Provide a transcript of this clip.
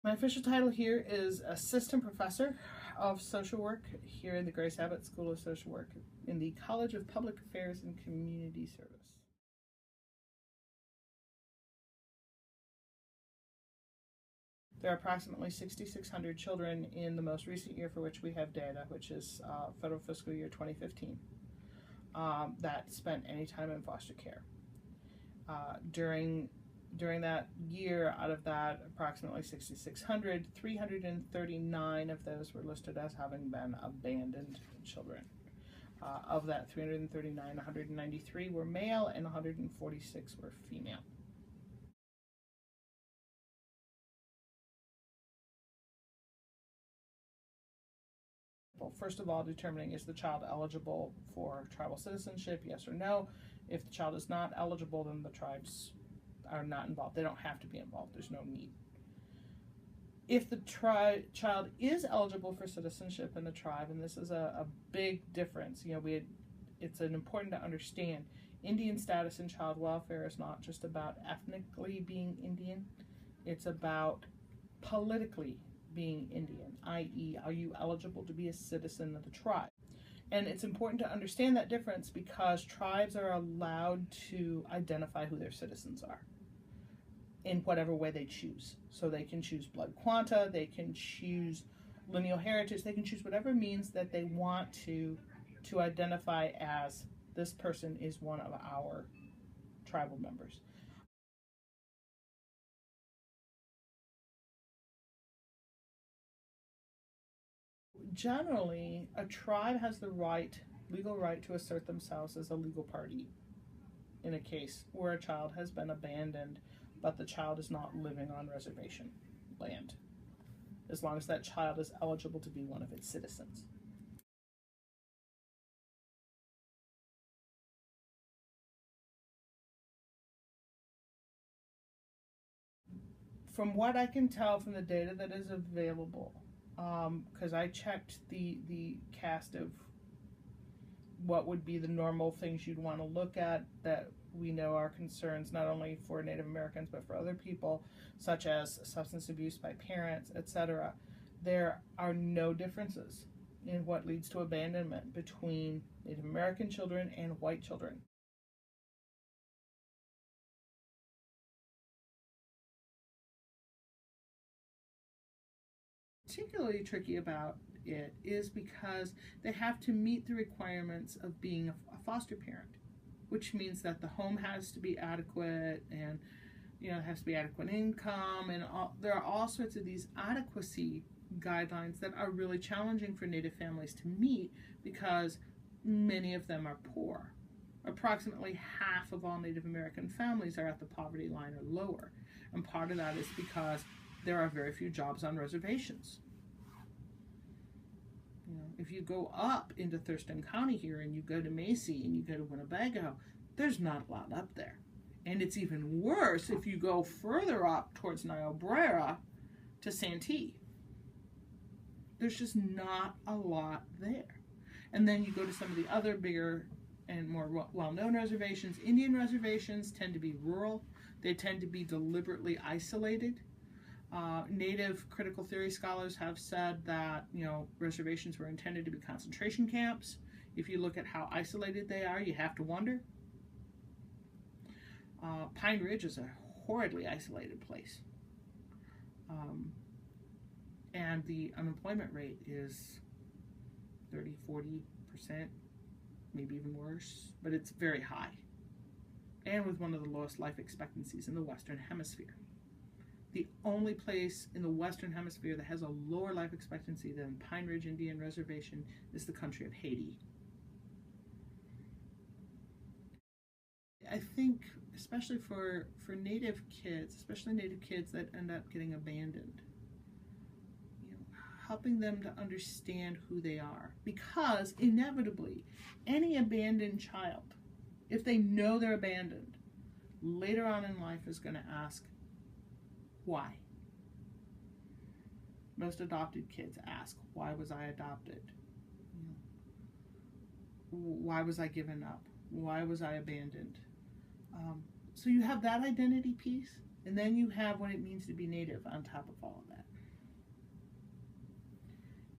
My official title here is Assistant Professor of Social Work here in the Grace Abbott School of Social Work in the College of Public Affairs and Community Service. There are approximately 6,600 children in the most recent year for which we have data, which is federal fiscal year 2015, that spent any time in foster care. During that year, out of that approximately 6,600, 339 of those were listed as having been abandoned children. Of that 339, 193 were male and 146 were female. First of all, determining is the child eligible for tribal citizenship, yes or no. If the child is not eligible, then the tribes are not involved. They don't have to be involved. There's no need. If the child is eligible for citizenship in the tribe, and this is a big difference, it's important to understand Indian status in child welfare is not just about ethnically being Indian. It's about politically being Indian, i.e., are you eligible to be a citizen of the tribe? And it's important to understand that difference because tribes are allowed to identify who their citizens are in whatever way they choose. So they can choose blood quanta, they can choose lineal heritage, they can choose whatever means that they want to identify as this person is one of our tribal members. Generally, a tribe has the legal right to assert themselves as a legal party in a case where a child has been abandoned, but the child is not living on reservation land, as long as that child is eligible to be one of its citizens. From what I can tell from the data that is available, because I checked the cast of what would be the normal things you'd want to look at that we know are concerns not only for Native Americans but for other people, such as substance abuse by parents, etc. There are no differences in what leads to abandonment between Native American children and white children. Particularly tricky about it is because they have to meet the requirements of being a foster parent, which means that the home has to be adequate and it has to be adequate income, and there are all sorts of these adequacy guidelines that are really challenging for Native families to meet because many of them are poor. Approximately half of all Native American families are at the poverty line or lower, and part of that is because there are very few jobs on reservations. If you go up into Thurston County here and you go to Macy and you go to Winnebago, there's not a lot up there. And it's even worse if you go further up towards Niobrara to Santee. There's just not a lot there. And then you go to some of the other bigger and more well-known reservations. Indian reservations tend to be rural. They tend to be deliberately isolated. Native critical theory scholars have said that reservations were intended to be concentration camps. If you look at how isolated they are, you have to wonder. Pine Ridge is a horridly isolated place, and the unemployment rate is 30–40%, maybe even worse, but it's very high, and with one of the lowest life expectancies in the Western Hemisphere. The only place in the Western Hemisphere that has a lower life expectancy than Pine Ridge Indian Reservation is the country of Haiti. I think, especially for Native kids, especially Native kids that end up getting abandoned, helping them to understand who they are. Because inevitably, any abandoned child, if they know they're abandoned, later on in life is going to ask, why? Most adopted kids ask, why was I adopted? Why was I given up? Why was I abandoned? So you have that identity piece, And then you have what it means to be Native on top of all of that.